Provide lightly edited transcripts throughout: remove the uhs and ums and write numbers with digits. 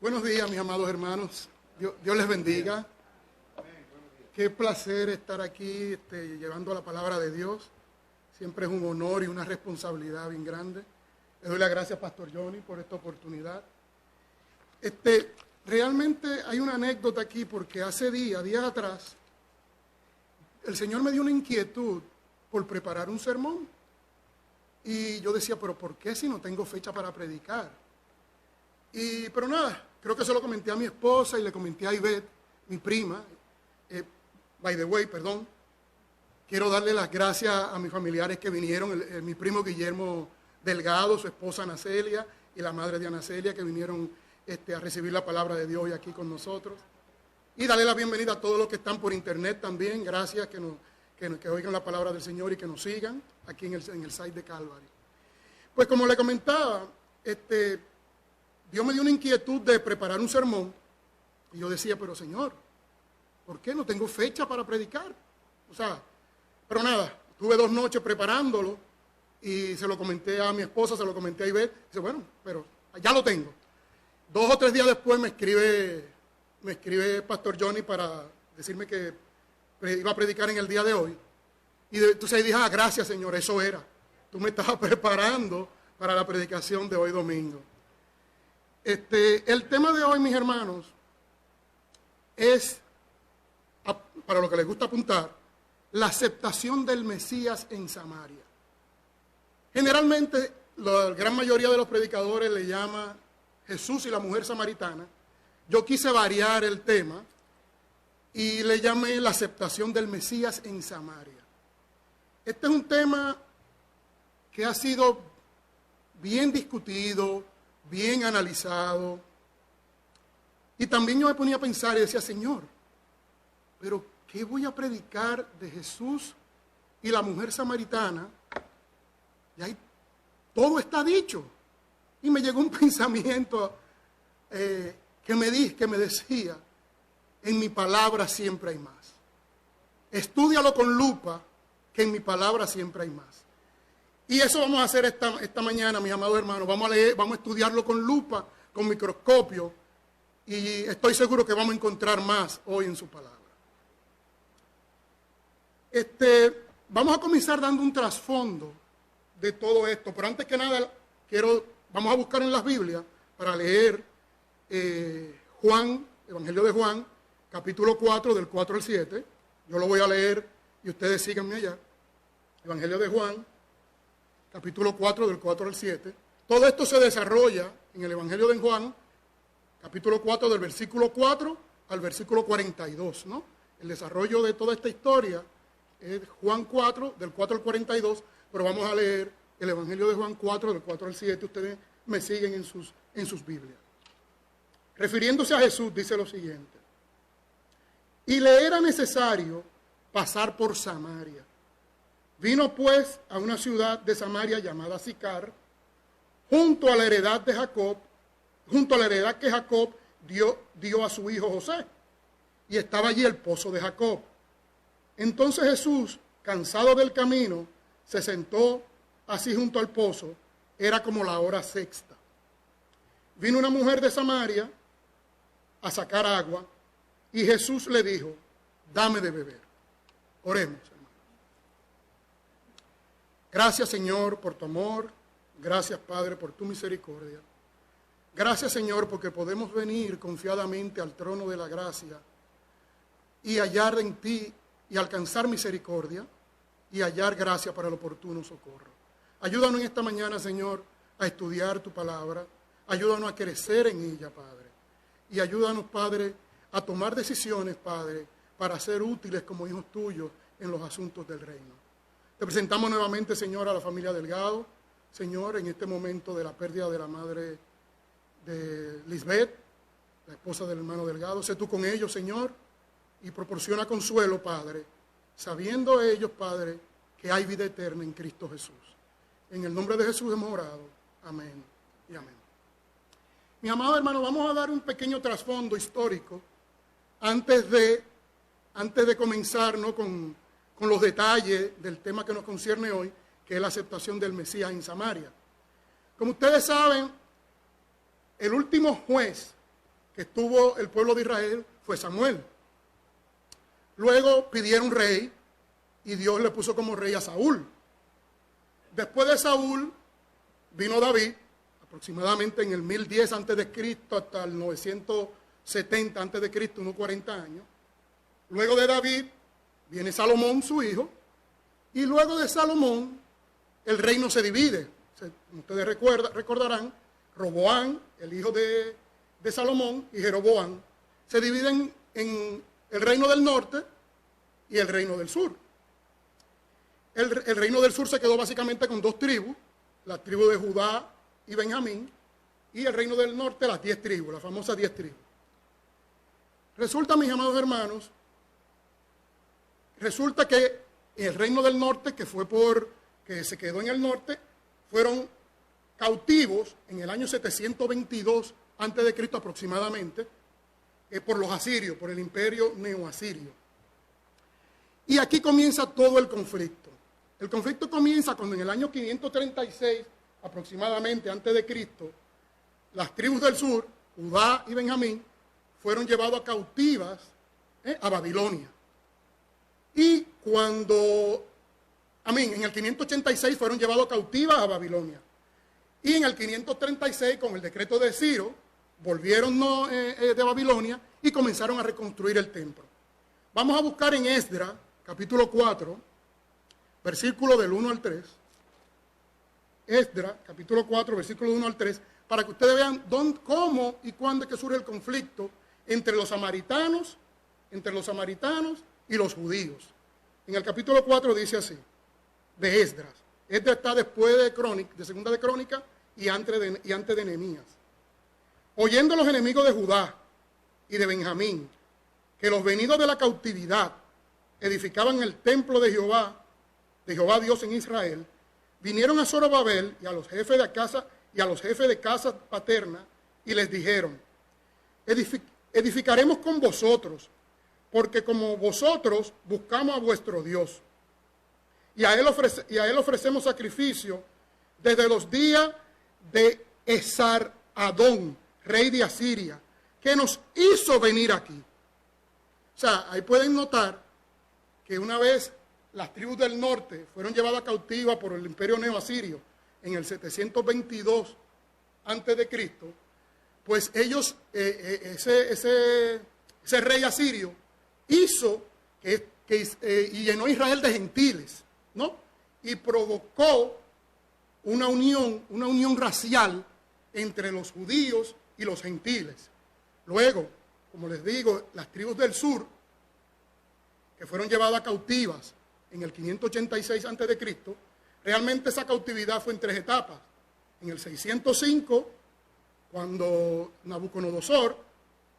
Buenos días, mis amados hermanos. Dios les bendiga. Qué placer estar aquí llevando la palabra de Dios. Siempre es un honor y una responsabilidad bien grande. Le doy las gracias, Pastor Johnny, por esta oportunidad. Realmente hay una anécdota aquí porque hace días atrás, el Señor me dio una inquietud por preparar un sermón. Y yo decía, pero ¿por qué si no tengo fecha para predicar? Pero nada, creo que se lo comenté a mi esposa y le comenté a Ivette, mi prima. By the way, perdón. Quiero darle las gracias a mis familiares que vinieron, mi primo Guillermo Delgado, su esposa Ana Celia y la madre de Ana Celia, que vinieron a recibir la palabra de Dios hoy aquí con nosotros. Y darle la bienvenida a todos los que están por internet también. Gracias que oigan la palabra del Señor y que nos sigan aquí en el site de Calvary. Pues como le comentaba, Dios me dio una inquietud de preparar un sermón. Y yo decía, pero Señor, ¿por qué no tengo fecha para predicar? Pero nada, tuve 2 noches preparándolo y se lo comenté a mi esposa, se lo comenté a Ivette. Dice, bueno, pero ya lo tengo. 2 o 3 días después me escribe Pastor Johnny para decirme que iba a predicar en el día de hoy. Y entonces dije, gracias Señor, eso era. Tú me estabas preparando para la predicación de hoy domingo. El tema de hoy, mis hermanos, es, para lo que les gusta apuntar, la aceptación del Mesías en Samaria. Generalmente, la gran mayoría de los predicadores le llama Jesús y la mujer samaritana. Yo quise variar el tema y le llamé la aceptación del Mesías en Samaria. Este es un tema que ha sido bien discutido, bien analizado. Y también yo me ponía a pensar y decía, Señor, pero ¿qué voy a predicar de Jesús y la mujer samaritana? Y ahí todo está dicho. Y me llegó un pensamiento que me decía, en mi palabra siempre hay más. Estúdialo con lupa, que en mi palabra siempre hay más. Y eso vamos a hacer esta mañana, mis amados hermanos. Vamos a estudiarlo con lupa, con microscopio. Y estoy seguro que vamos a encontrar más hoy en su palabra. Vamos a comenzar dando un trasfondo de todo esto. Pero antes que nada, vamos a buscar en las Biblias para leer Evangelio de Juan, capítulo 4, del 4 al 7. Yo lo voy a leer y ustedes síganme allá. Evangelio de Juan, capítulo 4, del 4 al 7. Todo esto se desarrolla en el Evangelio de Juan, capítulo 4, del versículo 4 al versículo 42, ¿no? El desarrollo de toda esta historia es Juan 4, del 4 al 42, pero vamos a leer el Evangelio de Juan 4, del 4 al 7. Ustedes me siguen en sus Biblias. Refiriéndose a Jesús, dice lo siguiente. Y le era necesario pasar por Samaria. Vino pues a una ciudad de Samaria llamada Sicar, junto a la heredad que Jacob dio a su hijo José. Y estaba allí el pozo de Jacob. Entonces Jesús, cansado del camino, se sentó así junto al pozo. Era como la hora sexta. Vino una mujer de Samaria a sacar agua y Jesús le dijo, dame de beber. Oremos, hermanos. Gracias, Señor, por tu amor. Gracias, Padre, por tu misericordia. Gracias, Señor, porque podemos venir confiadamente al trono de la gracia y hallar en ti y alcanzar misericordia y hallar gracia para el oportuno socorro. Ayúdanos en esta mañana, Señor, a estudiar tu palabra. Ayúdanos a crecer en ella, Padre. Y ayúdanos, Padre, a tomar decisiones, Padre, para ser útiles como hijos tuyos en los asuntos del reino. Te presentamos nuevamente, Señor, a la familia Delgado. Señor, en este momento de la pérdida de la madre de Lisbeth, la esposa del hermano Delgado. Sé tú con ellos, Señor, y proporciona consuelo, Padre, sabiendo ellos, Padre, que hay vida eterna en Cristo Jesús. En el nombre de Jesús hemos orado. Amén y amén. Mi amado hermano, vamos a dar un pequeño trasfondo histórico antes de comenzar, ¿no?, con los detalles del tema que nos concierne hoy, que es la aceptación del Mesías en Samaria. Como ustedes saben, el último juez que estuvo el pueblo de Israel fue Samuel. Luego pidieron rey y Dios le puso como rey a Saúl. Después de Saúl vino David, aproximadamente en el 1010 a.C. hasta el 970 a.C., unos 40 años. Luego de David viene Salomón, su hijo, y luego de Salomón el reino se divide. Como ustedes recordarán, Roboam, el hijo de Salomón, y Jeroboam, se dividen en el reino del norte y el reino del sur. El reino del sur se quedó básicamente con 2 tribus, la tribu de Judá y Benjamín, y el reino del norte, las 10 tribus, las famosas 10 tribus. Resulta, mis amados hermanos, que el reino del norte, que se quedó en el norte, fueron cautivos en el año 722 a.C. aproximadamente, por los asirios, por el imperio neoasirio. Y aquí comienza todo el conflicto. El conflicto comienza cuando en el año 536 aproximadamente antes de Cristo, las tribus del sur, Judá y Benjamín, fueron llevados a cautivas a Babilonia. Y en el 586 fueron llevados cautivas a Babilonia. Y en el 536, con el decreto de Ciro, volvieron de Babilonia y comenzaron a reconstruir el templo. Vamos a buscar en Esdras, capítulo 4, versículo del 1 al 3. Esdras, capítulo 4, versículo 1 al 3, para que ustedes vean cómo y cuándo es que surge el conflicto entre los samaritanos y los judíos. En el capítulo 4 dice así, de Esdras. Esdras está después de Segunda de Crónica y antes de Nehemías. Oyendo los enemigos de Judá y de Benjamín, que los venidos de la cautividad edificaban el templo de Jehová Dios en Israel, vinieron a Zorobabel y a los jefes de casa paterna y les dijeron, edificaremos con vosotros, porque como vosotros buscamos a vuestro Dios, y a él ofrecemos sacrificio desde los días de Esar-Adón, rey de Asiria, que nos hizo venir aquí. O sea, ahí pueden notar que una vez las tribus del norte fueron llevadas cautivas por el imperio neoasirio en el 722 a.C., pues ellos, ese rey asirio hizo y llenó a Israel de gentiles, ¿no? Y provocó una unión racial entre los judíos y los gentiles. Luego, como les digo, las tribus del sur, que fueron llevadas cautivas en el 586 a.C., realmente esa cautividad fue en 3 etapas. En el 605, cuando Nabucodonosor,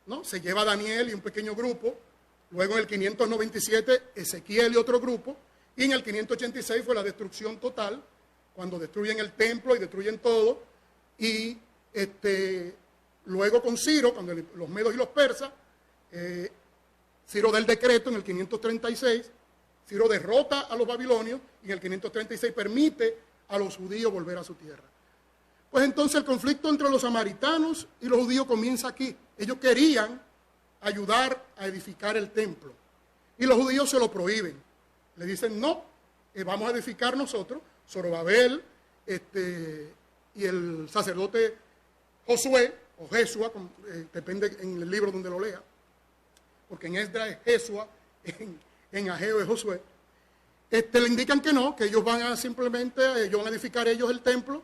¿no?, se lleva a Daniel y un pequeño grupo. Luego en el 597, Ezequiel y otro grupo. Y en el 586 fue la destrucción total, cuando destruyen el templo y destruyen todo. Y luego con Ciro, cuando los medos y los persas, Ciro da el decreto en el 536, Ciro derrota a los babilonios y en el 536 permite a los judíos volver a su tierra. Pues entonces el conflicto entre los samaritanos y los judíos comienza aquí. Ellos querían ayudar a edificar el templo y los judíos se lo prohíben. Le dicen, no, vamos a edificar nosotros. Zorobabel y el sacerdote Josué, o Jesua, depende en el libro donde lo lea, porque en Esdras es Jesua, en Ageo es Josué, le indican que no, que ellos van a edificar ellos el templo,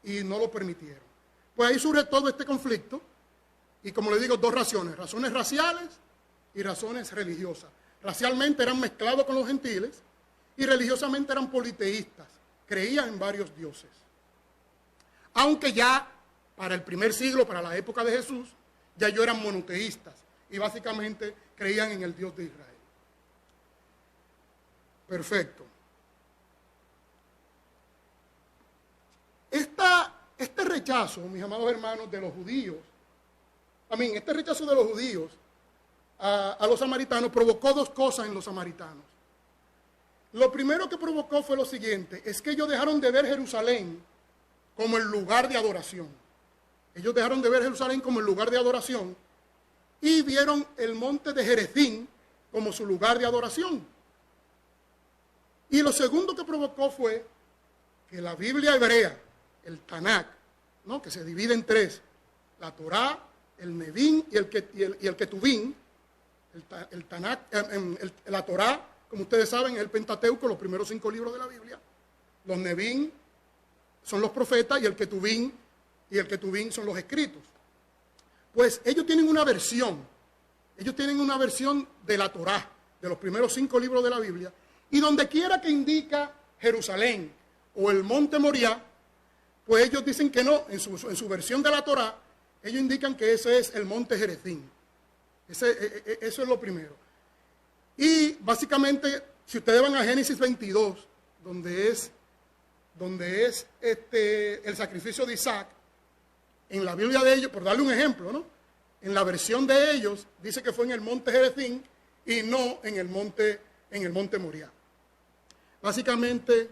y no lo permitieron. Pues ahí surge todo este conflicto, y como le digo, 2 razones raciales y razones religiosas. Racialmente eran mezclados con los gentiles, y religiosamente eran politeístas, creían en varios dioses. Aunque ya para el primer siglo, para la época de Jesús, ya ellos eran monoteístas, y básicamente creían en el Dios de Israel. Perfecto. Este rechazo, mis amados hermanos, de los judíos, este rechazo de los judíos a los samaritanos provocó 2 cosas en los samaritanos. Lo primero que provocó fue lo siguiente, es que ellos dejaron de ver Jerusalén como el lugar de adoración. Ellos dejaron de ver Jerusalén como el lugar de adoración y vieron el monte de Gerizim como su lugar de adoración. Y lo segundo que provocó fue que la Biblia hebrea, el Tanakh, ¿no?, que se divide en tres, la Torá, el Nevín y el Ketubín. El Tanakh, la Torá, como ustedes saben, es el Pentateuco, los primeros 5 libros de la Biblia. Los Nevín son los profetas y el Ketubín son los escritos. Pues ellos tienen una versión de la Torá, de los primeros 5 libros de la Biblia, y donde quiera que indica Jerusalén o el monte Moriah, pues ellos dicen que no, en su versión de la Torá, ellos indican que ese es el monte Gerizim. Eso es lo primero. Y básicamente, si ustedes van a Génesis 22, donde es el sacrificio de Isaac, en la Biblia de ellos, por darle un ejemplo, ¿no?, en la versión de ellos dice que fue en el monte Gerizim y no en el monte Moriah. Básicamente,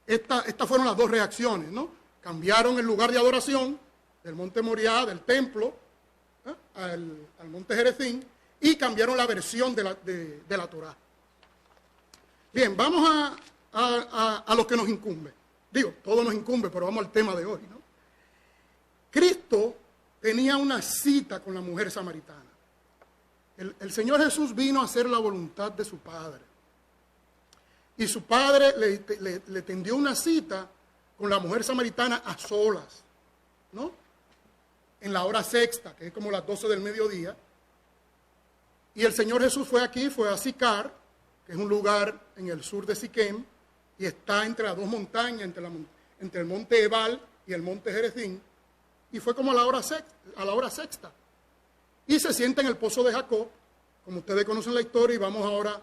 estas fueron las dos reacciones, ¿no? Cambiaron el lugar de adoración del monte Moriah, del templo, al monte Gerizim, y cambiaron la versión de la Torá. Bien, vamos a lo que nos incumbe. Digo, todo nos incumbe, pero vamos al tema de hoy, ¿no? Cristo tenía una cita con la mujer samaritana. El Señor Jesús vino a hacer la voluntad de su Padre. Y su Padre le tendió una cita con la mujer samaritana a solas, ¿no?, en la hora sexta, que es como las 12 del mediodía. Y el Señor Jesús fue a Sicar, que es un lugar en el sur de Siquem, y está entre las dos montañas, entre el monte Ebal y el monte Gerizim, y fue como a la hora sexta. Y se sienta en el pozo de Jacob, como ustedes conocen la historia, y vamos ahora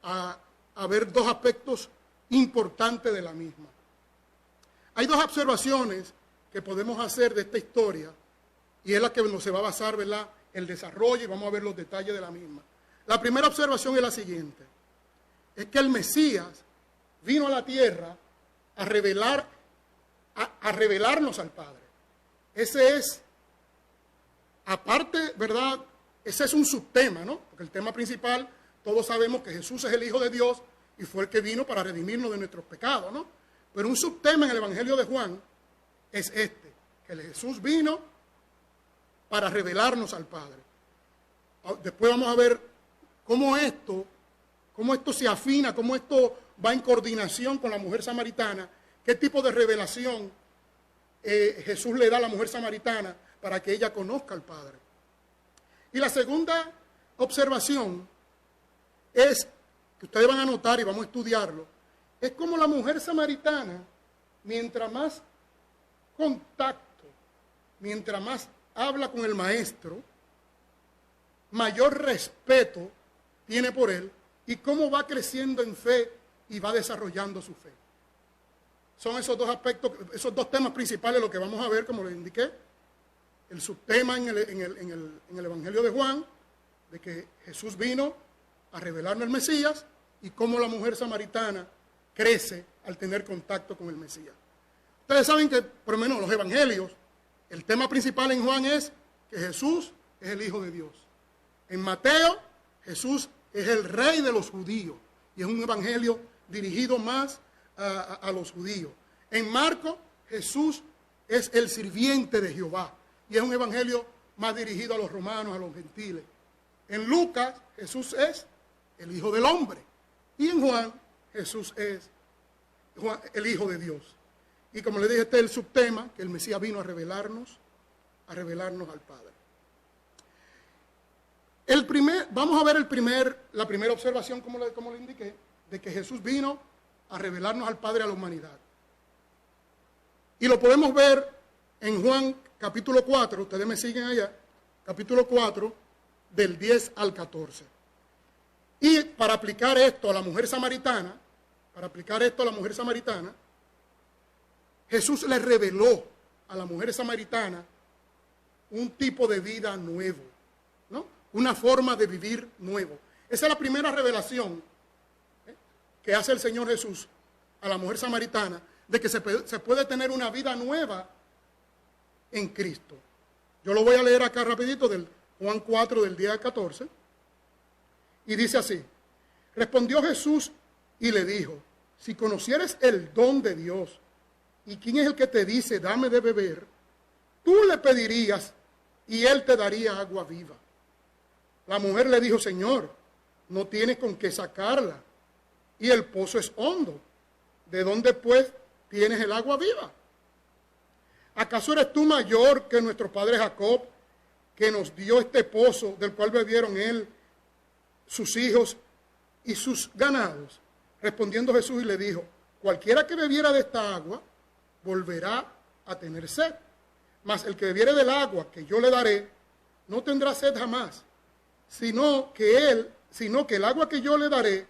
a ver dos aspectos importantes de la misma. Hay dos observaciones que podemos hacer de esta historia, y es la que se va a basar, ¿verdad?, el desarrollo, y vamos a ver los detalles de la misma. La primera observación es la siguiente: es que el Mesías vino a la tierra a revelarnos al Padre. Ese es, aparte, ¿verdad?, ese es un subtema, ¿no? Porque el tema principal, todos sabemos que Jesús es el Hijo de Dios y fue el que vino para redimirnos de nuestros pecados, ¿no? Pero un subtema en el Evangelio de Juan es este, que Jesús vino para revelarnos al Padre. Después vamos a ver cómo esto se afina, cómo esto va en coordinación con la mujer samaritana, qué tipo de revelación Jesús le da a la mujer samaritana para que ella conozca al Padre. Y la segunda observación es, que ustedes van a notar y vamos a estudiarlo, es como la mujer samaritana, mientras más contacto, mientras más habla con el maestro, mayor respeto tiene por él, y cómo va creciendo en fe y va desarrollando su fe. Son esos dos aspectos, esos dos temas principales lo que vamos a ver, como les indiqué. El subtema en el Evangelio de Juan, de que Jesús vino a revelarnos al Mesías, y cómo la mujer samaritana crece al tener contacto con el Mesías. Ustedes saben que, por lo menos los evangelios, el tema principal en Juan es que Jesús es el Hijo de Dios. En Mateo, Jesús es el Rey de los judíos, y es un evangelio dirigido más a los judíos. En Marcos, Jesús es el sirviente de Jehová, y es un evangelio más dirigido a los romanos, a los gentiles. En Lucas, Jesús es el Hijo del Hombre, y en Juan, Jesús es el Hijo de Dios. Y como le dije, este es el subtema, que el Mesías vino a revelarnos al Padre. Vamos a ver la primera observación, como le indiqué, de que Jesús vino a revelarnos al Padre, a la humanidad. Y lo podemos ver en Juan capítulo 4, ustedes me siguen allá, capítulo 4, del 10 al 14. Y para aplicar esto a la mujer samaritana, Jesús le reveló a la mujer samaritana un tipo de vida nuevo, ¿no? Una forma de vivir nuevo. Esa es la primera revelación que hace el Señor Jesús a la mujer samaritana, de que se puede tener una vida nueva en Cristo. Yo lo voy a leer acá rapidito del Juan 4 del día 14. Y dice así: respondió Jesús y le dijo: si conocieres el don de Dios y quién es el que te dice dame de beber, tú le pedirías y él te daría agua viva. La mujer le dijo: Señor, no tienes con qué sacarla y el pozo es hondo. ¿De dónde pues tienes el agua viva? ¿Acaso eres tú mayor que nuestro padre Jacob, que nos dio este pozo del cual bebieron él, sus hijos y sus ganados? Respondiendo Jesús y le dijo: cualquiera que bebiera de esta agua volverá a tener sed, mas el que bebiere del agua que yo le daré no tendrá sed jamás, sino que el agua que yo le daré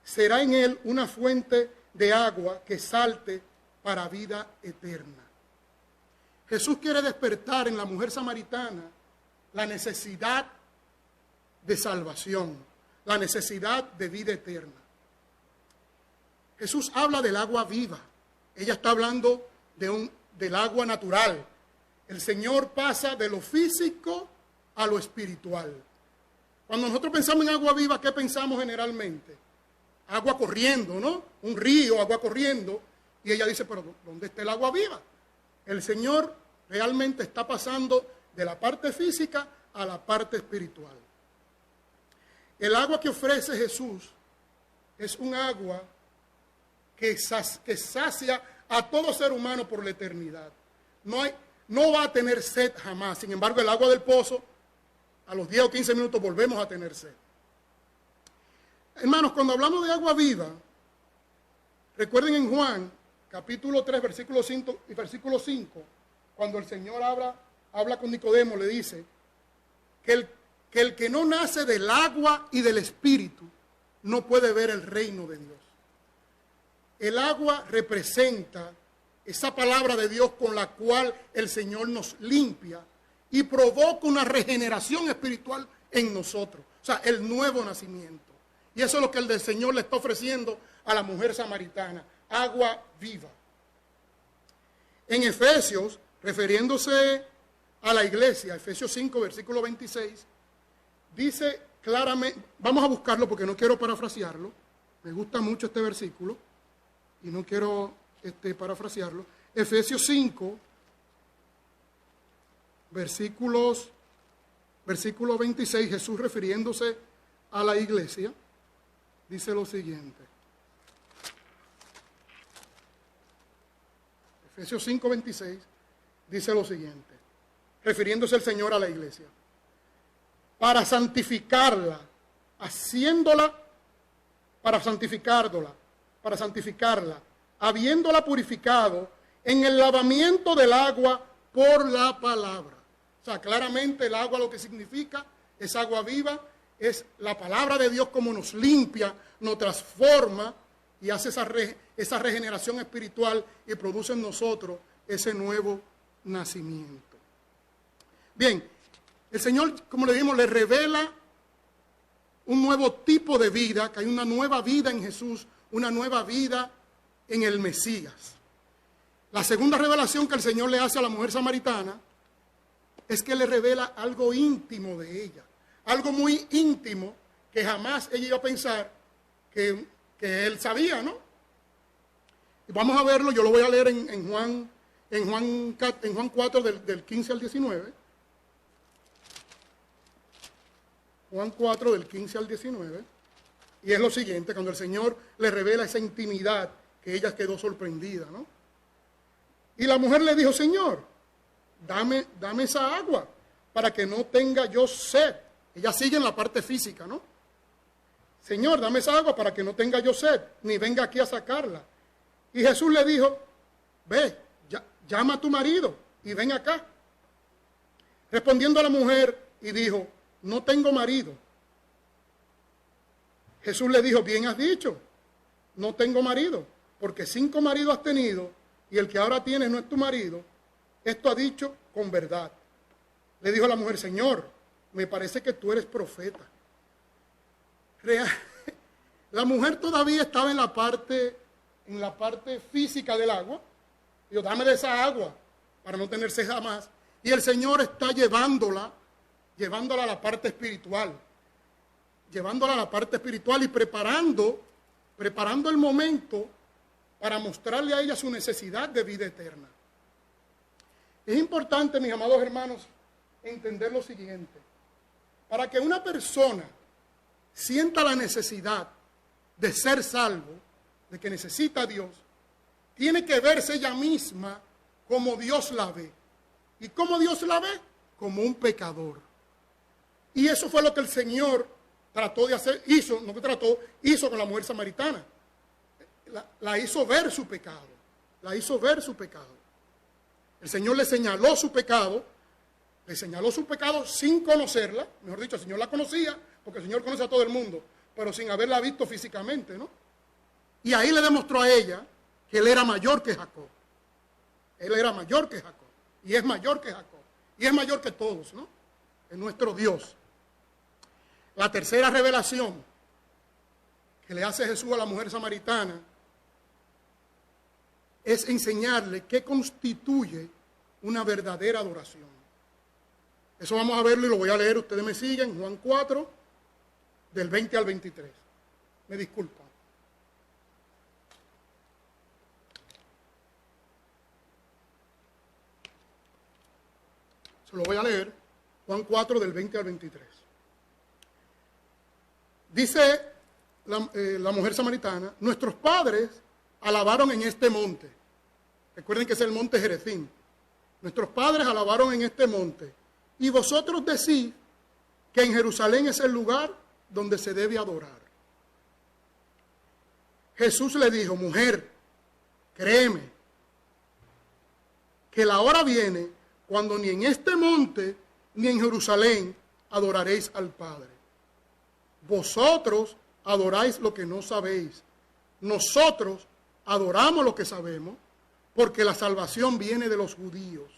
será en él una fuente de agua que salte para vida eterna. Jesús quiere despertar en la mujer samaritana la necesidad de salvación, la necesidad de vida eterna. Jesús habla del agua viva. Ella está hablando del agua natural. El Señor pasa de lo físico a lo espiritual. Cuando nosotros pensamos en agua viva, ¿qué pensamos generalmente? Agua corriendo, ¿no? Un río, agua corriendo. Y ella dice: pero ¿dónde está el agua viva? El Señor realmente está pasando de la parte física a la parte espiritual. El agua que ofrece Jesús es un agua que sacia a todo ser humano por la eternidad. No va a tener sed jamás. Sin embargo, el agua del pozo, a los 10 o 15 minutos volvemos a tener sed. Hermanos, cuando hablamos de agua viva, recuerden en Juan, capítulo 3, versículo 5 y versículo 5, cuando el Señor habla con Nicodemo, le dice que el que no nace del agua y del Espíritu no puede ver el reino de Dios. El agua representa esa palabra de Dios con la cual el Señor nos limpia y provoca una regeneración espiritual en nosotros. O sea, el nuevo nacimiento. Y eso es lo que el Señor le está ofreciendo a la mujer samaritana, agua viva. En Efesios, refiriéndose a la iglesia, Efesios 5, versículo 26, dice claramente, vamos a buscarlo porque no quiero parafrasearlo, me gusta mucho este versículo y no quiero parafrasearlo. Efesios 5, versículo 26, Jesús refiriéndose a la iglesia, dice lo siguiente. Efesios 5, 26, dice lo siguiente, refiriéndose el Señor a la iglesia: para santificarla, habiéndola purificado en el lavamiento del agua por la palabra. O sea, claramente el agua lo que significa es agua viva, es la palabra de Dios como nos limpia, nos transforma y hace esa regeneración espiritual y produce en nosotros ese nuevo nacimiento. Bien, el Señor, como le dijimos, le revela un nuevo tipo de vida, que hay una nueva vida en Jesús, una nueva vida en el Mesías. La segunda revelación que el Señor le hace a la mujer samaritana es que le revela algo íntimo de ella, algo muy íntimo que jamás ella iba a pensar que él sabía, ¿no? Y vamos a verlo, yo lo voy a leer en Juan 4 del 15 al 19. Juan 4 del 15 al 19. Y es lo siguiente, cuando el Señor le revela esa intimidad que ella quedó sorprendida, ¿no? Y la mujer le dijo: Señor, dame esa agua para que no tenga yo sed. Ella sigue en la parte física, ¿no? Señor, dame esa agua para que no tenga yo sed, ni venga aquí a sacarla. Y Jesús le dijo: ve, llama a tu marido y ven acá. Respondiendo a la mujer y dijo: no tengo marido. Jesús le dijo: bien has dicho, no tengo marido, porque 5 maridos has tenido y el que ahora tienes no es tu marido. Esto ha dicho con verdad. Le dijo la mujer: Señor, me parece que tú eres profeta. La mujer todavía estaba en la parte física del agua. Dijo: dame de esa agua para no tener sed jamás. Y el Señor está llevándola a la parte espiritual. Llevándola a la parte espiritual y preparando el momento para mostrarle a ella su necesidad de vida eterna. Es importante, mis amados hermanos, entender lo siguiente. Para que una persona sienta la necesidad de ser salvo, de que necesita a Dios, tiene que verse ella misma como Dios la ve. ¿Y cómo Dios la ve? Como un pecador. Y eso fue lo que el Señor trató de hacer, hizo con la mujer samaritana. La hizo ver su pecado. La hizo ver su pecado. El Señor le señaló su pecado sin conocerla. Mejor dicho, el Señor la conocía, porque el Señor conoce a todo el mundo, pero sin haberla visto físicamente, ¿no? Y ahí le demostró a ella que él era mayor que Jacob. Él era mayor que Jacob. Y es mayor que Jacob. Y es mayor que todos, ¿no? Es nuestro Dios. La tercera revelación que le hace Jesús a la mujer samaritana es enseñarle qué constituye una verdadera adoración. Eso vamos a verlo y lo voy a leer. Ustedes me siguen. Juan 4, del 20 al 23. Me disculpan. Se lo voy a leer. Juan 4, del 20 al 23. Dice la mujer samaritana: nuestros padres alabaron en este monte. Recuerden que es el monte Gerizim. Nuestros padres alabaron en este monte. Y vosotros decís que en Jerusalén es el lugar donde se debe adorar. Jesús le dijo: mujer, créeme, que la hora viene cuando ni en este monte ni en Jerusalén adoraréis al Padre. Vosotros adoráis lo que no sabéis. Nosotros adoramos lo que sabemos, porque la salvación viene de los judíos.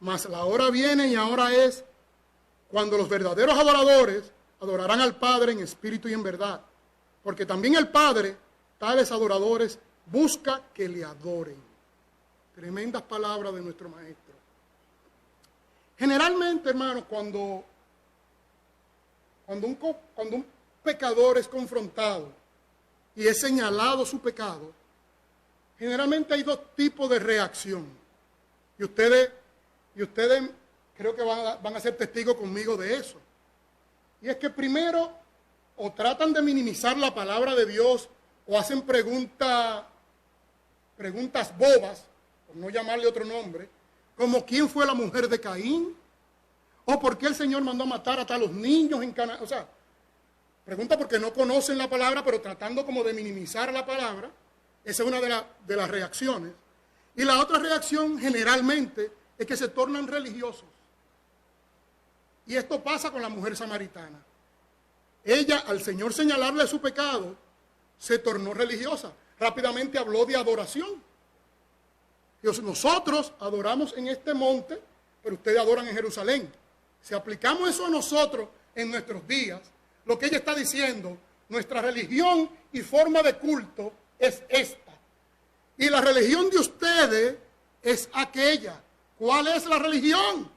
Mas la hora viene y ahora es cuando los verdaderos adoradores adorarán al Padre en espíritu y en verdad. Porque también el Padre, tales adoradores, busca que le adoren. Tremendas palabras de nuestro Maestro. Generalmente, hermanos, cuando un pecador es confrontado y es señalado su pecado, generalmente hay dos tipos de reacción. Y ustedes creo que van a ser testigos conmigo de eso. Y es que primero o tratan de minimizar la palabra de Dios o hacen preguntas bobas, por no llamarle otro nombre, como ¿quién fue la mujer de Caín? ¿O por qué el Señor mandó a matar hasta los niños en Canaán? O sea, pregunta porque no conocen la palabra, pero tratando como de minimizar la palabra. Esa es una de las reacciones. Y la otra reacción generalmente es que se tornan religiosos. Y esto pasa con la mujer samaritana. Ella, al Señor señalarle su pecado, se tornó religiosa. Rápidamente habló de adoración. Dios, nosotros adoramos en este monte, pero ustedes adoran en Jerusalén. Si aplicamos eso a nosotros en nuestros días, lo que ella está diciendo, nuestra religión y forma de culto es esta. Y la religión de ustedes es aquella. ¿Cuál es la religión?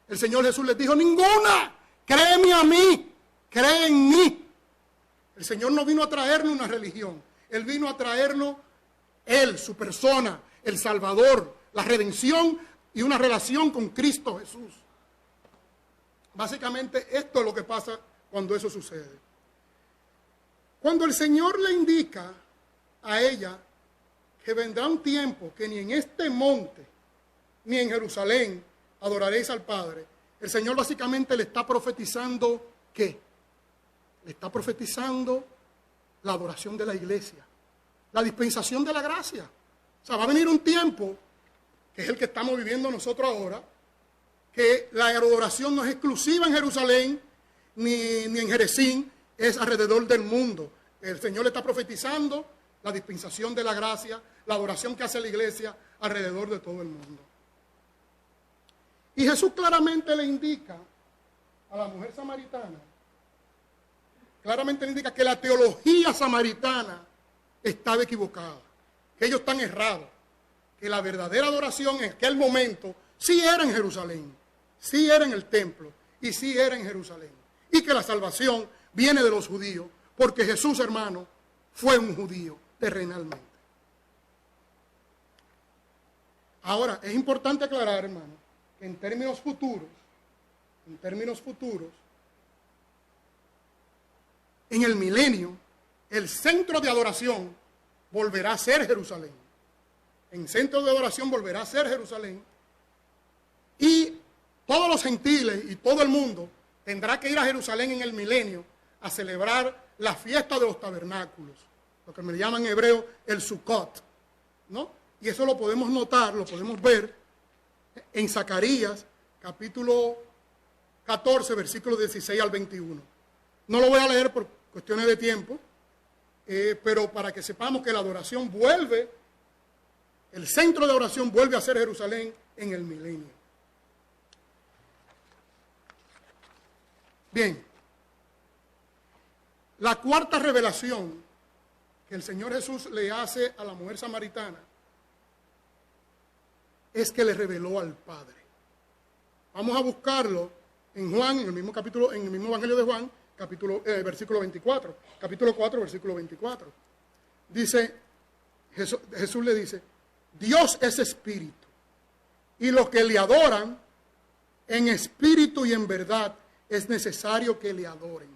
El Señor Jesús les dijo: ninguna. Créeme a mí. Cree en mí. El Señor no vino a traernos una religión. Él vino a traernos Él, su persona, el Salvador, la redención y una relación con Cristo Jesús. Básicamente esto es lo que pasa cuando eso sucede. Cuando el Señor le indica a ella que vendrá un tiempo que ni en este monte ni en Jerusalén adoraréis al Padre, el Señor básicamente le está profetizando ¿qué? Le está profetizando la adoración de la iglesia, la dispensación de la gracia. O sea, va a venir un tiempo, que es el que estamos viviendo nosotros ahora, que la adoración no es exclusiva en Jerusalén ni en Gerizim, es alrededor del mundo. El Señor le está profetizando la dispensación de la gracia, la adoración que hace la iglesia alrededor de todo el mundo. Y Jesús claramente le indica a la mujer samaritana, claramente le indica que la teología samaritana estaba equivocada, que ellos están errados, que la verdadera adoración en aquel momento sí era en Jerusalén, sí era en el templo y sí era en Jerusalén. Y que la salvación viene de los judíos, porque Jesús, hermano, fue un judío terrenalmente. Ahora, es importante aclarar, hermano, que en términos futuros, en el milenio, el centro de adoración volverá a ser Jerusalén. En centro de adoración volverá a ser Jerusalén. Y todos los gentiles y todo el mundo tendrá que ir a Jerusalén en el milenio a celebrar la fiesta de los tabernáculos, lo que me llaman en hebreo el Sukkot, ¿no? Y eso lo podemos notar, lo podemos ver en Zacarías, capítulo 14, versículos 16 al 21. No lo voy a leer por cuestiones de tiempo, pero para que sepamos que la adoración vuelve, el centro de adoración vuelve a ser Jerusalén en el milenio. Bien, la cuarta revelación que el Señor Jesús le hace a la mujer samaritana es que le reveló al Padre. Vamos a buscarlo en Juan, en el mismo capítulo, en el mismo Evangelio de Juan, versículo 24, capítulo 4, versículo 24. Dice, Jesús le dice, Dios es espíritu, y los que le adoran en espíritu y en verdad es necesario que le adoren.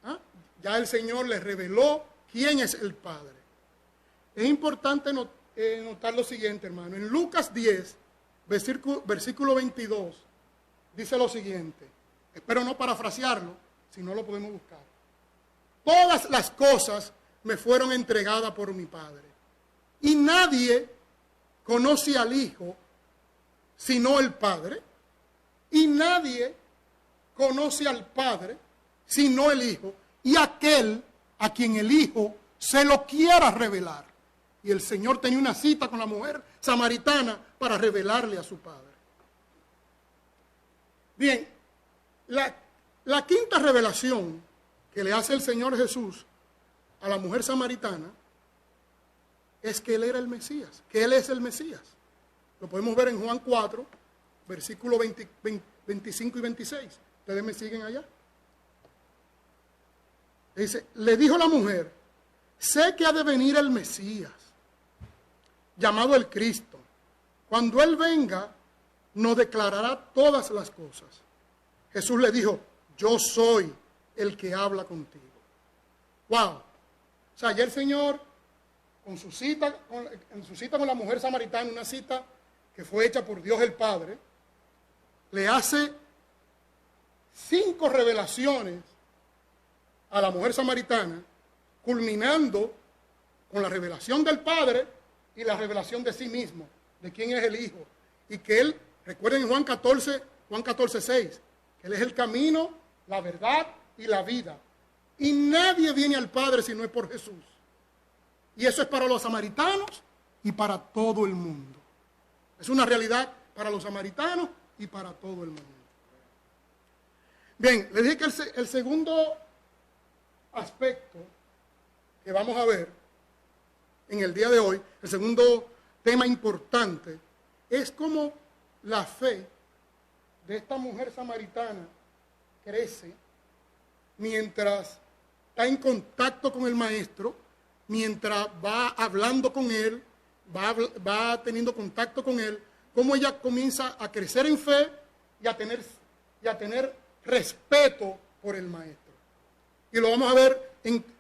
¿Ah? Ya el Señor le reveló quién es el Padre. Es importante notar lo siguiente, hermano. En Lucas 10, versículo 22, dice lo siguiente. Espero no parafrasearlo, si no lo podemos buscar. Todas las cosas me fueron entregadas por mi Padre. Y nadie conoce al Hijo sino el Padre. Y nadie conoce al Padre sino el Hijo. Y aquel a quien el Hijo se lo quiera revelar. Y el Señor tenía una cita con la mujer samaritana para revelarle a su Padre. Bien, la quinta revelación que le hace el Señor Jesús a la mujer samaritana es que Él era el Mesías, que Él es el Mesías. Lo podemos ver en Juan 4, versículos 25 y 26. ¿Ustedes me siguen allá? Dice, le dijo la mujer, sé que ha de venir el Mesías, llamado el Cristo. Cuando Él venga, nos declarará todas las cosas. Jesús le dijo, yo soy el que habla contigo. Wow. O sea, ya el Señor, en su cita con la mujer samaritana, una cita que fue hecha por Dios el Padre, le hace 5 revelaciones a la mujer samaritana, culminando con la revelación del Padre y la revelación de sí mismo, de quién es el Hijo. Y que Él, recuerden en Juan 14, 6, que Él es el camino, la verdad y la vida. Y nadie viene al Padre si no es por Jesús. Y eso es para los samaritanos y para todo el mundo. Es una realidad para los samaritanos y para todo el mundo. Bien, les dije que el segundo aspecto que vamos a ver en el día de hoy, el segundo tema importante, es cómo la fe de esta mujer samaritana crece mientras está en contacto con el Maestro, mientras va hablando con Él, va teniendo contacto con Él, cómo ella comienza a crecer en fe y a tener respeto por el Maestro. Y lo vamos a ver,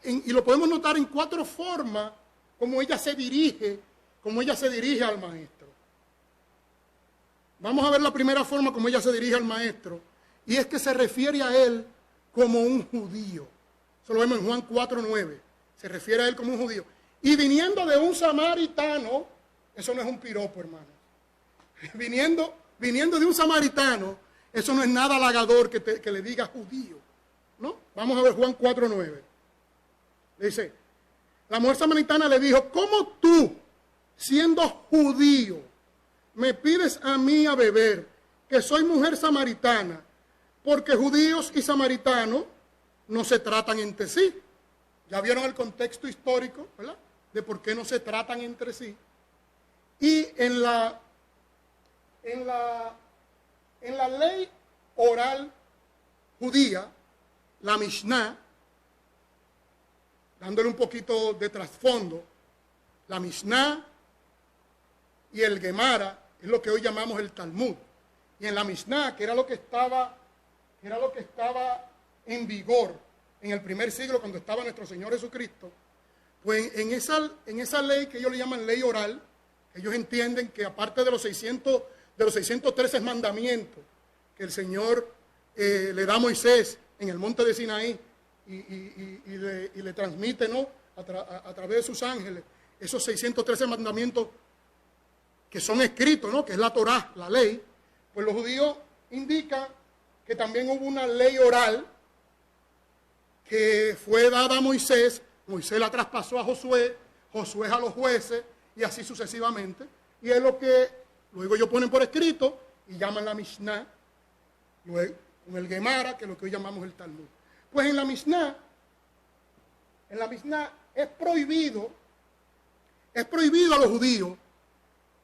y lo podemos notar en 4 formas cómo ella se dirige al Maestro. Vamos a ver la primera forma como ella se dirige al Maestro, y es que se refiere a Él como un judío. Eso lo vemos en Juan 4:9. Se refiere a Él como un judío. Y viniendo de un samaritano, eso no es un piropo, hermano. Viniendo de un samaritano, eso no es nada halagador que le diga judío, ¿no? Vamos a ver Juan 4:9. Dice, la mujer samaritana le dijo, ¿cómo tú, siendo judío, me pides a mí a beber, que soy mujer samaritana? Porque judíos y samaritanos no se tratan entre sí. Ya vieron el contexto histórico, ¿verdad?, de por qué no se tratan entre sí. Y en la en la ley oral judía, la Mishnah, dándole un poquito de trasfondo, la Mishnah y el Gemara es lo que hoy llamamos el Talmud. Y en la Mishnah, que era lo que estaba en vigor en el primer siglo cuando estaba nuestro Señor Jesucristo, pues en esa ley que ellos le llaman ley oral, ellos entienden que aparte de los 613 mandamientos que el Señor le da a Moisés en el monte de Sinaí y le transmite, ¿no?, a través de sus ángeles, esos 613 mandamientos que son escritos, ¿no?, que es la Torá, la ley, pues los judíos indican que también hubo una ley oral que fue dada a Moisés. Moisés la traspasó a Josué, Josué a los jueces y así sucesivamente. Y es lo que luego ellos ponen por escrito y llaman la Mishnah, luego con el Gemara, que es lo que hoy llamamos el Talmud. Pues en la Mishnah es prohibido a los judíos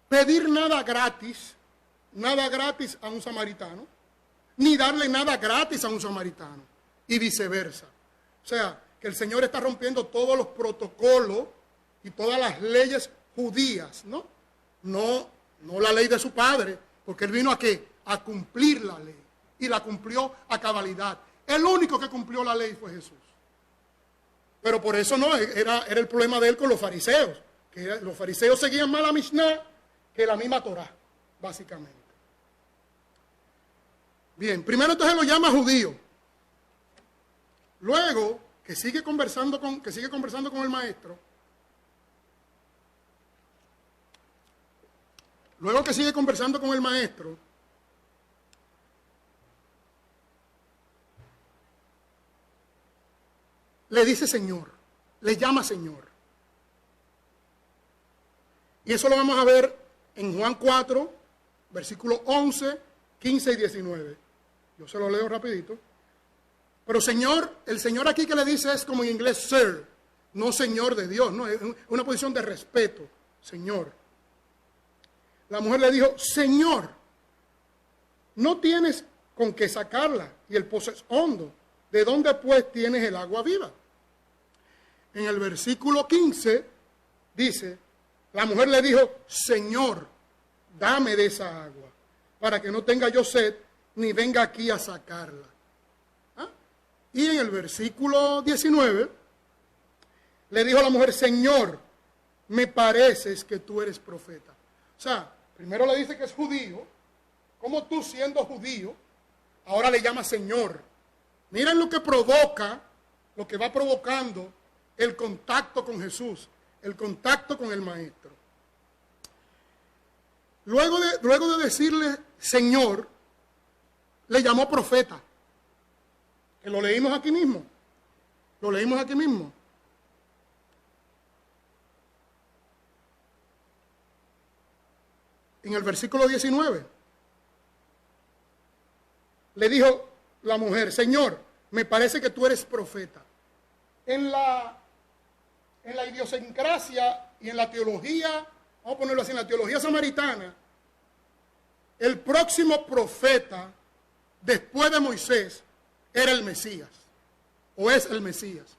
pedir nada gratis a un samaritano, ni darle nada gratis a un samaritano, y viceversa. O sea, que el Señor está rompiendo todos los protocolos y todas las leyes judías, ¿no? No la ley de su padre, porque Él vino a cumplir la ley, y la cumplió a cabalidad. El único que cumplió la ley fue Jesús. Pero por eso no, era el problema de Él con los fariseos, que los fariseos seguían más la Mishnah que la misma Torá, básicamente. Bien, primero entonces lo llama judío. Luego, que sigue conversando con el maestro. Luego que sigue conversando con el maestro, le dice Señor, le llama Señor. Y eso lo vamos a ver en Juan 4, versículos 11, 15 y 19. Yo se lo leo rapidito. Pero Señor, el Señor aquí que le dice es como en inglés Sir, no Señor de Dios, no, es una posición de respeto, Señor. La mujer le dijo, Señor, no tienes con qué sacarla y el pozo es hondo. ¿De dónde pues tienes el agua viva? En el versículo 15 dice, la mujer le dijo, Señor, dame de esa agua, para que no tenga yo sed, ni venga aquí a sacarla. ¿Ah? Y en el versículo 19, le dijo a la mujer, Señor, me pareces que tú eres profeta. O sea, primero le dice que es judío, como tú siendo judío, ahora le llama Señor. Miren lo que provoca, lo que va provocando el contacto con Jesús, el contacto con el Maestro. Luego de decirle Señor, le llamó profeta. Que lo leímos aquí mismo. Lo leímos aquí mismo. En el versículo 19. Le dijo la mujer, Señor, me parece que tú eres profeta. En la idiosincrasia y en la teología, vamos a ponerlo así, en la teología samaritana, el próximo profeta después de Moisés era el Mesías, o es el Mesías.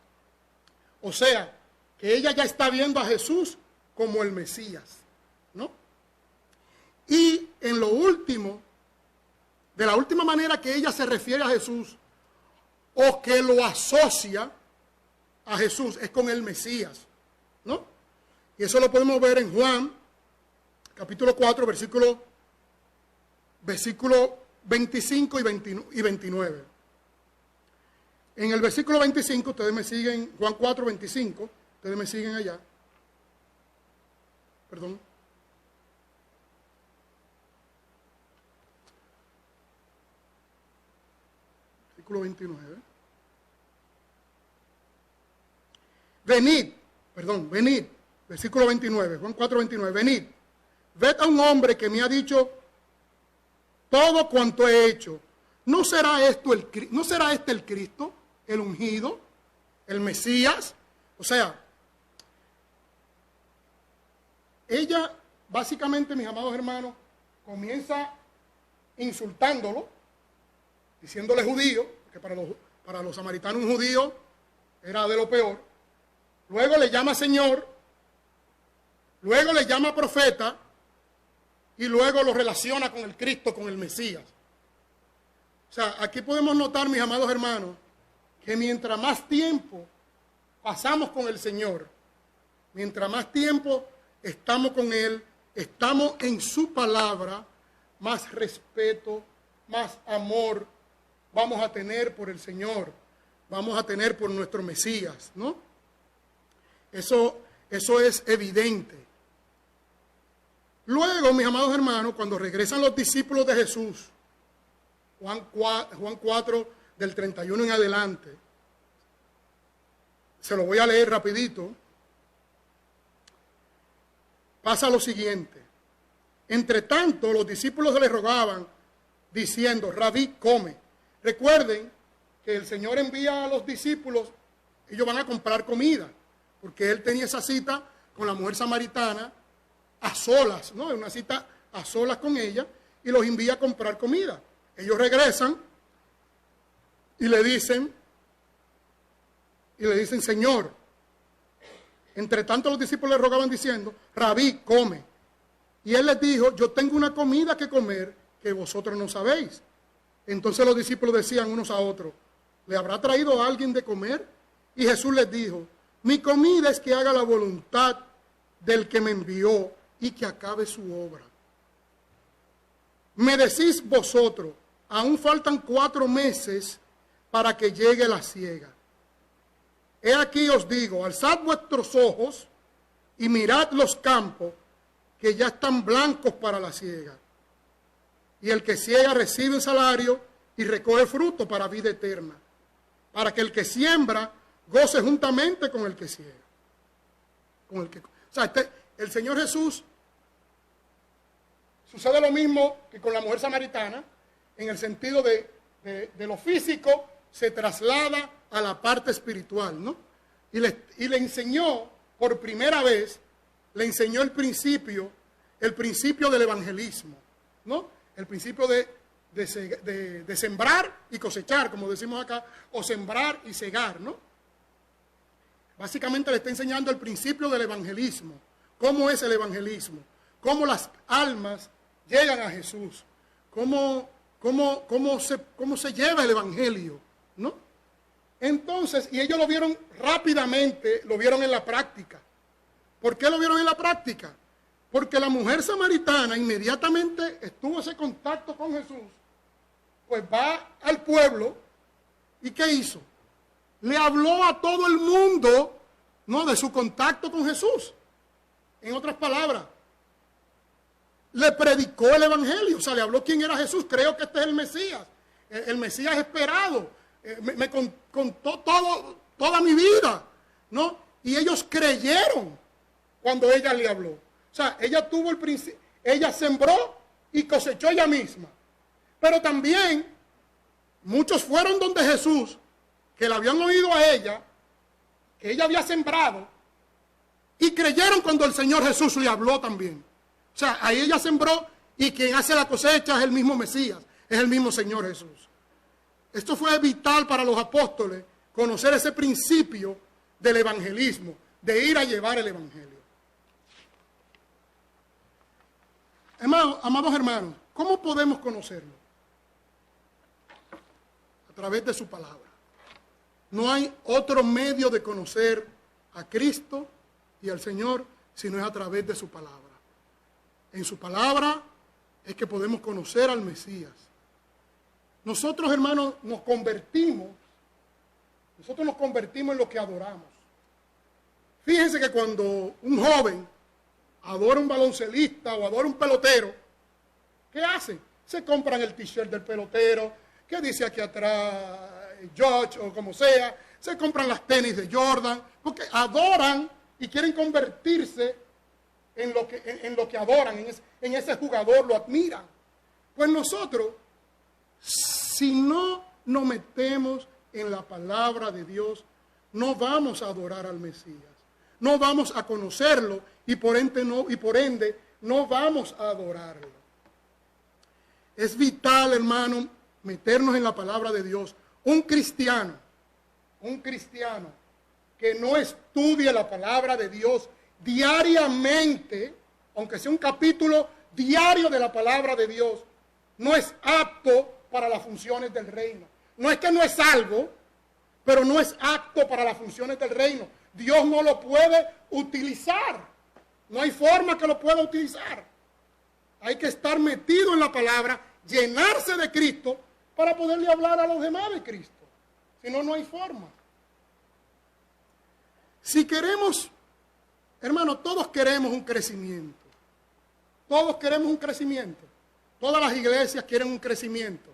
O sea, que ella ya está viendo a Jesús como el Mesías, ¿no? Y en lo último, de la última manera que ella se refiere a Jesús, o que lo asocia a Jesús, es con el Mesías, ¿no? Y eso lo podemos ver en Juan, capítulo 4, versículo 25 y 29. En el versículo 25, ustedes me siguen, Juan 4, 25, ustedes me siguen allá. Perdón. Versículo 29. Venid, versículo 29, Juan 4, 29, venid, ved a un hombre que me ha dicho todo cuanto he hecho. ¿No será este el Cristo, el ungido, el Mesías? O sea, ella, básicamente, mis amados hermanos, comienza insultándolo, diciéndole judío, que para los samaritanos un judío era de lo peor. Luego le llama Señor, luego le llama profeta y luego lo relaciona con el Cristo, con el Mesías. O sea, aquí podemos notar, mis amados hermanos, que mientras más tiempo pasamos con el Señor, mientras más tiempo estamos con Él, estamos en su palabra, más respeto, más amor vamos a tener por el Señor, vamos a tener por nuestro Mesías, ¿no? Eso es evidente. Luego, mis amados hermanos, cuando regresan los discípulos de Jesús, Juan 4, del 31 en adelante, se lo voy a leer rapidito, pasa lo siguiente. Entre tanto, los discípulos le rogaban, diciendo, Rabí, come. Recuerden que el Señor envía a los discípulos, ellos van a comprar comida, porque Él tenía esa cita con la mujer samaritana a solas, ¿no? Una cita a solas con ella, y los envía a comprar comida. Ellos regresan y le dicen, Señor. Entre tanto los discípulos le rogaban diciendo, Rabí, come. Y Él les dijo, yo tengo una comida que comer que vosotros no sabéis. Entonces los discípulos decían unos a otros, ¿le habrá traído a alguien de comer? Y Jesús les dijo, mi comida es que haga la voluntad del que me envió y que acabe su obra. Me decís vosotros, aún faltan 4 meses para que llegue la siega. He aquí os digo, alzad vuestros ojos y mirad los campos que ya están blancos para la siega. Y el que siega recibe un salario y recoge fruto para vida eterna, para que el que siembra goce juntamente con el que siega. El Señor Jesús, sucede lo mismo que con la mujer samaritana, en el sentido de lo físico se traslada a la parte espiritual, ¿no? Y le enseñó, por primera vez, le enseñó el principio del evangelismo, ¿no? El principio de sembrar y cosechar, como decimos acá, o sembrar y cegar, ¿no? Básicamente le está enseñando el principio del evangelismo. ¿Cómo es el evangelismo? Cómo las almas llegan a Jesús. Cómo se lleva el evangelio, ¿no? Entonces, y ellos lo vieron rápidamente, lo vieron en la práctica. ¿Por qué lo vieron en la práctica? Porque la mujer samaritana inmediatamente estuvo ese contacto con Jesús, pues va al pueblo, ¿y qué hizo? Le habló a todo el mundo, ¿no?, de su contacto con Jesús. En otras palabras, le predicó el evangelio, o sea, le habló quién era Jesús. Creo que este es el Mesías esperado. Me contó toda mi vida, ¿no? Y ellos creyeron cuando ella le habló. O sea, ella sembró y cosechó ella misma. Pero también muchos fueron donde Jesús, que le habían oído a ella, que ella había sembrado, y creyeron cuando el Señor Jesús le habló también. O sea, ahí ella sembró y quien hace la cosecha es el mismo Mesías, es el mismo Señor Jesús. Esto fue vital para los apóstoles, conocer ese principio del evangelismo, de ir a llevar el evangelio. Amados hermanos, ¿cómo podemos conocerlo? A través de su palabra. No hay otro medio de conocer a Cristo y al Señor sino es a través de su palabra. En su palabra es que podemos conocer al Mesías. Nosotros, hermanos, nos convertimos en lo que adoramos. Fíjense que cuando un joven adora un baloncelista o adora un pelotero, ¿qué hace? Se compran el t-shirt del pelotero, que dice aquí atrás George o como sea, se compran las tenis de Jordan, porque adoran y quieren convertirse en lo que adoran, en ese jugador, lo admiran. Pues nosotros, si no nos metemos en la palabra de Dios, no vamos a adorar al Mesías, no vamos a conocerlo y por ende no vamos a adorarlo. Es vital, hermano, meternos en la palabra de Dios. Un cristiano que no estudie la palabra de Dios diariamente, aunque sea un capítulo diario de la palabra de Dios, no es apto para las funciones del reino. No es que no es salvo, pero no es apto para las funciones del reino. Dios no lo puede utilizar. No hay forma que lo pueda utilizar. Hay que estar metido en la palabra, llenarse de Cristo para poderle hablar a los demás de Cristo. Si no, no hay forma. Si queremos, hermano, todos queremos un crecimiento. Todos queremos un crecimiento. Todas las iglesias quieren un crecimiento.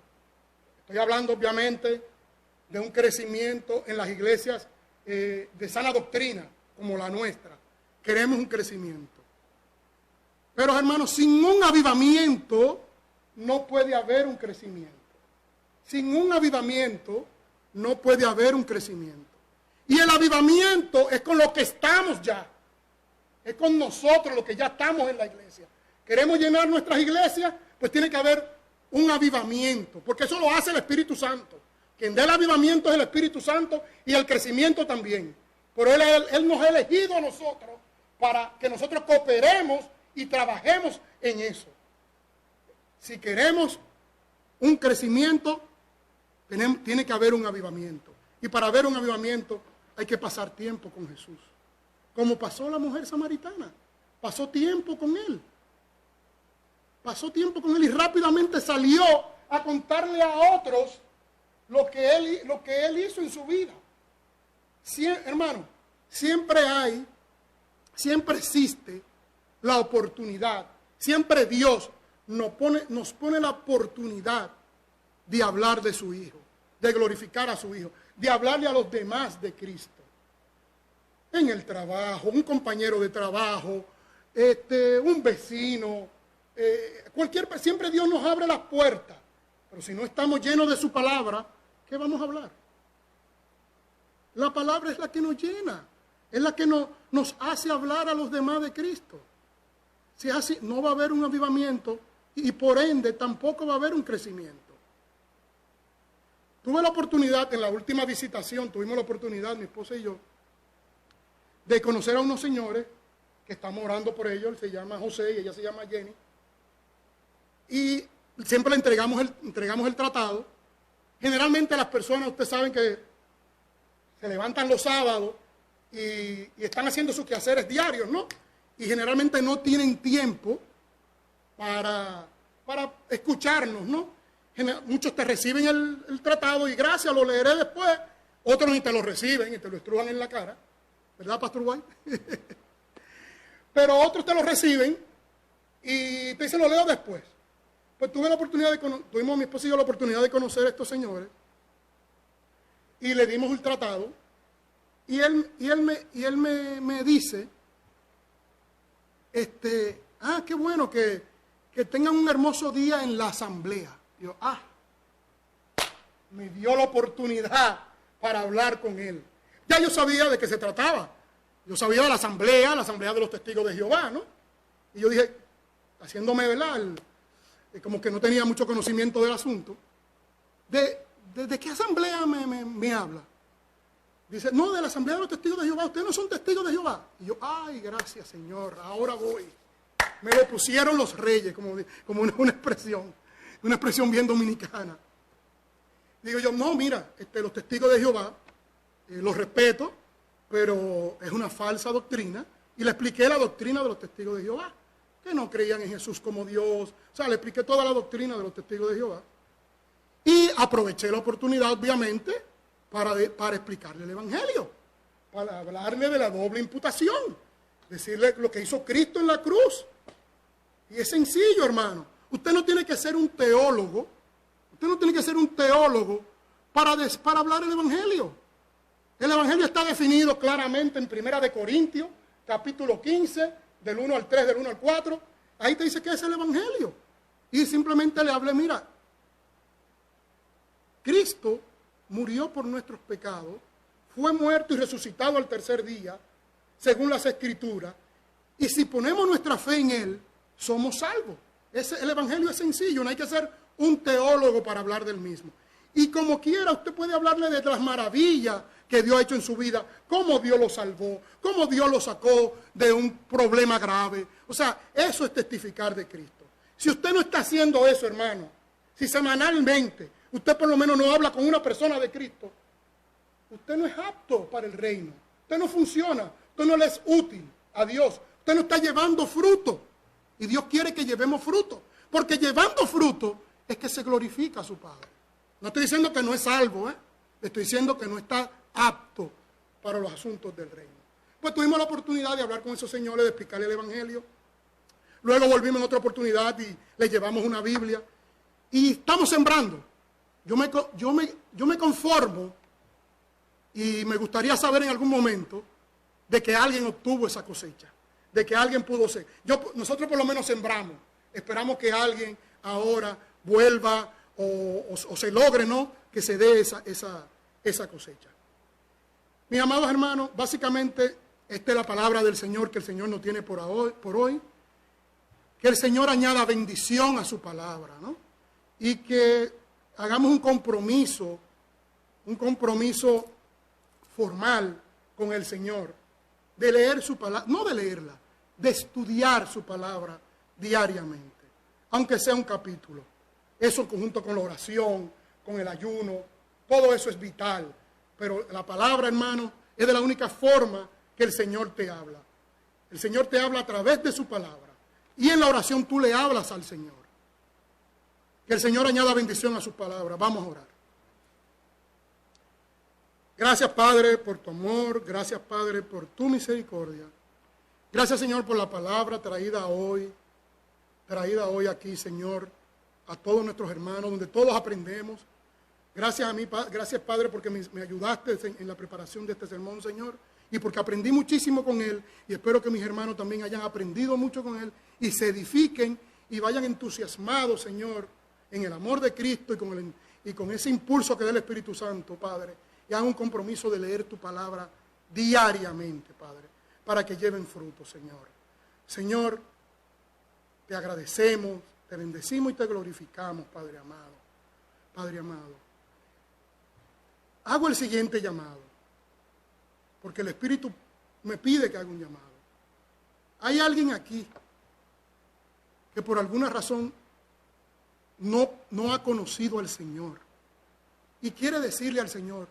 Estoy hablando, obviamente, de un crecimiento en las iglesias de sana doctrina, como la nuestra. Queremos un crecimiento. Pero, hermanos, sin un avivamiento no puede haber un crecimiento. Sin un avivamiento no puede haber un crecimiento. Y el avivamiento es con lo que estamos ya. Es con nosotros, los que ya estamos en la iglesia. Queremos llenar nuestras iglesias, pues tiene que haber un avivamiento, porque eso lo hace el Espíritu Santo. Quien da el avivamiento es el Espíritu Santo y el crecimiento también. Pero Él nos ha elegido a nosotros para que nosotros cooperemos y trabajemos en eso. Si queremos un crecimiento, tiene que haber un avivamiento. Y para haber un avivamiento hay que pasar tiempo con Jesús. Como pasó la mujer samaritana. Pasó tiempo con Él. Pasó tiempo con Él y rápidamente salió a contarle a otros lo que Él hizo en su vida. Hermano, siempre existe la oportunidad. Siempre Dios nos pone la oportunidad de hablar de su Hijo, de glorificar a su Hijo, de hablarle a los demás de Cristo. En el trabajo, un compañero de trabajo, un vecino, siempre Dios nos abre las puertas. Pero si no estamos llenos de su palabra, ¿qué vamos a hablar? La palabra es la que nos llena, es la que nos hace hablar a los demás de Cristo. Si es así, no va a haber un avivamiento y por ende tampoco va a haber un crecimiento. Tuve la oportunidad, en la última visitación, tuvimos la oportunidad, mi esposa y yo, de conocer a unos señores que estamos orando por ellos. Él se llama José y ella se llama Jenny. Y siempre le entregamos el tratado. Generalmente las personas, ustedes saben que se levantan los sábados y están haciendo sus quehaceres diarios, ¿no? Y generalmente no tienen tiempo para escucharnos, ¿no? Muchos te reciben el tratado y gracias, lo leeré después. Otros ni te lo reciben y te lo estrujan en la cara. ¿Verdad, Pastor White? Pero otros te lo reciben y te dicen, lo leo después. Pues tuvimos mi esposa y yo la oportunidad de conocer a estos señores y le dimos el tratado y él me dice, qué bueno que tengan un hermoso día en la asamblea. Yo, me dio la oportunidad para hablar con él. Ya yo sabía de qué se trataba. Yo sabía de la asamblea de los testigos de Jehová, ¿no? Y yo dije, haciéndome, ¿verdad? Como que no tenía mucho conocimiento del asunto. ¿De qué asamblea me habla? Dice, no, de la asamblea de los testigos de Jehová. Ustedes no son testigos de Jehová. Y yo, ay, gracias, Señor, ahora voy. Me lo pusieron los reyes, como una expresión bien dominicana. Digo yo, no, mira, los testigos de Jehová, los respeto, pero es una falsa doctrina. Y le expliqué la doctrina de los testigos de Jehová, que no creían en Jesús como Dios. O sea, le expliqué toda la doctrina de los testigos de Jehová. Y aproveché la oportunidad, obviamente, para explicarle el Evangelio, para hablarle de la doble imputación, decirle lo que hizo Cristo en la cruz. Y es sencillo, hermano. Usted no tiene que ser un teólogo. Usted no tiene que ser un teólogo para hablar el Evangelio. El Evangelio está definido claramente en 1 Corintios, capítulo 15, del 1 al 3, del 1 al 4. Ahí te dice que es el Evangelio. Y simplemente le hablé, mira, Cristo murió por nuestros pecados, fue muerto y resucitado al tercer día, según las Escrituras. Y si ponemos nuestra fe en Él, somos salvos. El Evangelio es sencillo, no hay que hacer un teólogo para hablar del mismo. Y como quiera, usted puede hablarle de las maravillas que Dios ha hecho en su vida, cómo Dios lo salvó, cómo Dios lo sacó de un problema grave. O sea, eso es testificar de Cristo. Si usted no está haciendo eso, hermano, si semanalmente usted por lo menos no habla con una persona de Cristo, usted no es apto para el reino. Usted no funciona, usted no le es útil a Dios. Usted no está llevando fruto. Y Dios quiere que llevemos fruto. Porque llevando fruto es que se glorifica a su Padre. No estoy diciendo que no es salvo, le estoy diciendo que no está apto para los asuntos del reino. Pues tuvimos la oportunidad de hablar con esos señores, de explicarles el Evangelio. Luego volvimos en otra oportunidad y les llevamos una Biblia. Y estamos sembrando. Yo me conformo y me gustaría saber en algún momento de que alguien obtuvo esa cosecha, de que alguien pudo ser. Nosotros por lo menos sembramos. Esperamos que alguien ahora vuelva o se logre, ¿no?, que se dé esa cosecha. Mis amados hermanos, básicamente esta es la palabra del Señor que el Señor nos tiene por hoy. Que el Señor añada bendición a su palabra, ¿no? Y que hagamos un compromiso formal con el Señor, de leer su palabra, no de leerla, de estudiar su palabra diariamente, aunque sea un capítulo. Eso en conjunto con la oración, con el ayuno, todo eso es vital. Pero la palabra, hermano, es de la única forma que el Señor te habla. El Señor te habla a través de su palabra. Y en la oración tú le hablas al Señor. Que el Señor añada bendición a sus palabras. Vamos a orar. Gracias, Padre, por tu amor. Gracias, Padre, por tu misericordia. Gracias, Señor, por la palabra traída hoy aquí, Señor, a todos nuestros hermanos, donde todos aprendemos. Gracias, Padre, porque me ayudaste en la preparación de este sermón, Señor, y porque aprendí muchísimo con él, y espero que mis hermanos también hayan aprendido mucho con él, y se edifiquen y vayan entusiasmados, Señor, en el amor de Cristo y con ese impulso que da el Espíritu Santo, Padre, y hagan un compromiso de leer tu palabra diariamente, Padre, para que lleven fruto, Señor. Señor, te agradecemos, te bendecimos y te glorificamos, Padre amado. Padre amado, hago el siguiente llamado, porque el Espíritu me pide que haga un llamado. Hay alguien aquí que por alguna razón no ha conocido al Señor y quiere decirle al Señor: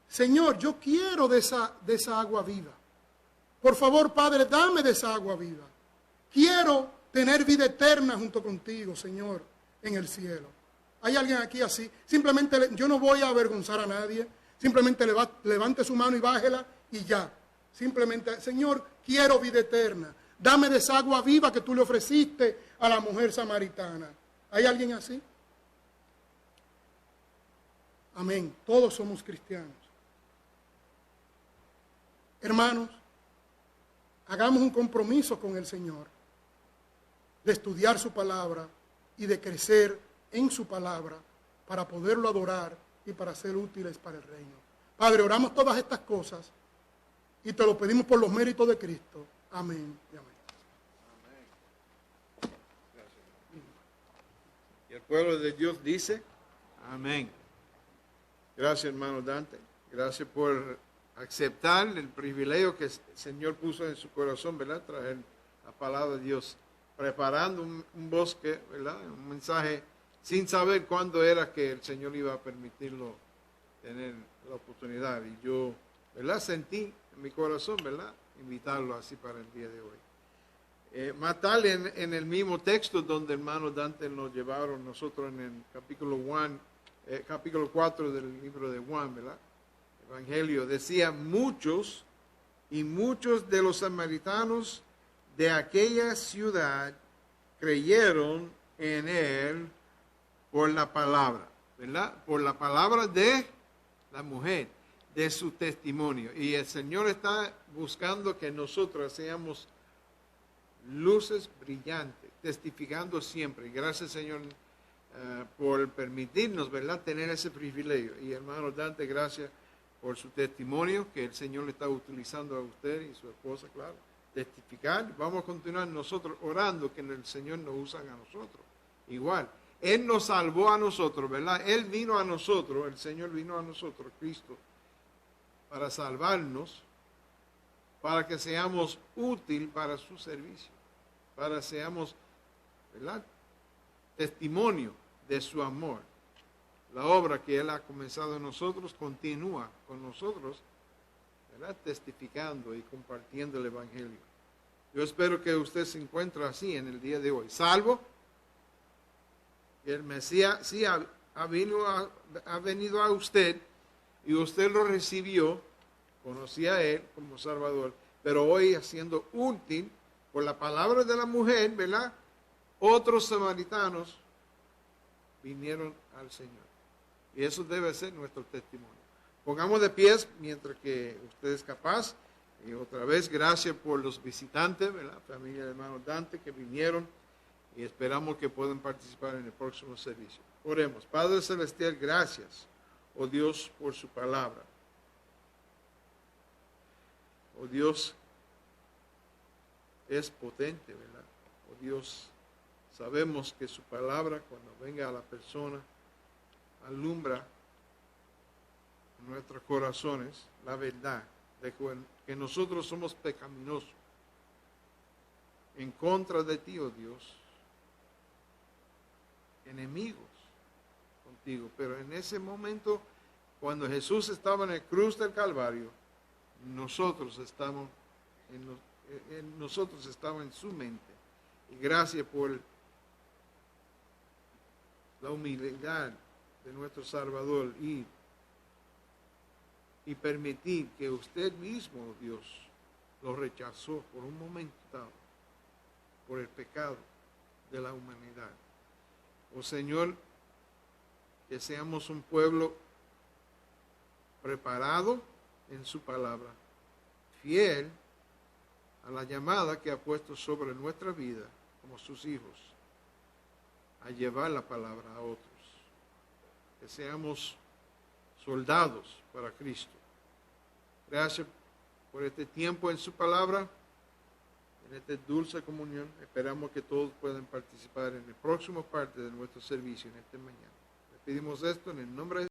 Señor, yo quiero de esa agua viva. Por favor, Padre, dame de esa agua viva. Quiero tener vida eterna junto contigo, Señor, en el cielo. ¿Hay alguien aquí así? Simplemente, yo no voy a avergonzar a nadie. Simplemente levante su mano y bájela y ya. Simplemente, Señor, quiero vida eterna. Dame de esa agua viva que tú le ofreciste a la mujer samaritana. ¿Hay alguien así? Amén. Todos somos cristianos. Hermanos, hagamos un compromiso con el Señor de estudiar su palabra y de crecer en su palabra para poderlo adorar y para ser útiles para el reino. Padre, oramos todas estas cosas y te lo pedimos por los méritos de Cristo. Amén y amén. Amén. Gracias. Y el pueblo de Dios dice: amén. Gracias, hermano Dante. Gracias por aceptar el privilegio que el Señor puso en su corazón, ¿verdad? Traer la palabra de Dios, preparando un bosque, ¿verdad? Un mensaje sin saber cuándo era que el Señor iba a permitirlo tener la oportunidad. Y yo, ¿verdad?, sentí en mi corazón, ¿verdad?, invitarlo así para el día de hoy. Más tarde en el mismo texto donde hermano Dante nos llevaron nosotros en el capítulo 4 del libro de Juan, ¿verdad?, Evangelio, decía: muchos de los samaritanos de aquella ciudad creyeron en él por la palabra, ¿verdad? Por la palabra de la mujer, de su testimonio. Y el Señor está buscando que nosotros seamos luces brillantes, testificando siempre. Gracias, Señor, por permitirnos, ¿verdad?, tener ese privilegio. Y hermano Dante, gracias por su testimonio que el Señor le está utilizando a usted y su esposa, claro. Testificar. Vamos a continuar nosotros orando que el Señor nos usa a nosotros. Igual. Él nos salvó a nosotros, ¿verdad? Él vino a nosotros, el Señor vino a nosotros, Cristo, para salvarnos, para que seamos útil para su servicio, para que seamos, ¿verdad?, testimonio de su amor. La obra que Él ha comenzado en nosotros continúa con nosotros, ¿verdad?, testificando y compartiendo el Evangelio. Yo espero que usted se encuentre así en el día de hoy, salvo que el Mesías sí ha venido a usted y usted lo recibió, conocía a Él como Salvador, pero hoy siendo útil por la palabra de la mujer, ¿verdad?, otros samaritanos vinieron al Señor. Y eso debe ser nuestro testimonio. Pongamos de pies mientras que usted es capaz. Y otra vez, gracias por los visitantes, ¿verdad?, familia de hermanos Dante que vinieron. Y esperamos que puedan participar en el próximo servicio. Oremos. Padre Celestial, gracias, oh Dios, por su palabra. Oh Dios, es potente, ¿verdad? Oh Dios, sabemos que su palabra, cuando venga a la persona, alumbra en nuestros corazones la verdad de que nosotros somos pecaminosos en contra de ti, oh Dios, enemigos contigo. Pero en ese momento, cuando Jesús estaba en el cruz del Calvario, nosotros estamos en su mente. Y gracias por la humildad de nuestro Salvador y permitir que usted mismo, Dios, lo rechazó por un momento dado, por el pecado de la humanidad. Oh Señor, que seamos un pueblo preparado en su palabra, fiel a la llamada que ha puesto sobre nuestra vida como sus hijos, a llevar la palabra a otros. Que seamos soldados para Cristo. Gracias por este tiempo en su palabra, en esta dulce comunión. Esperamos que todos puedan participar en el próximo parte de nuestro servicio en esta mañana. Le pedimos esto en el nombre de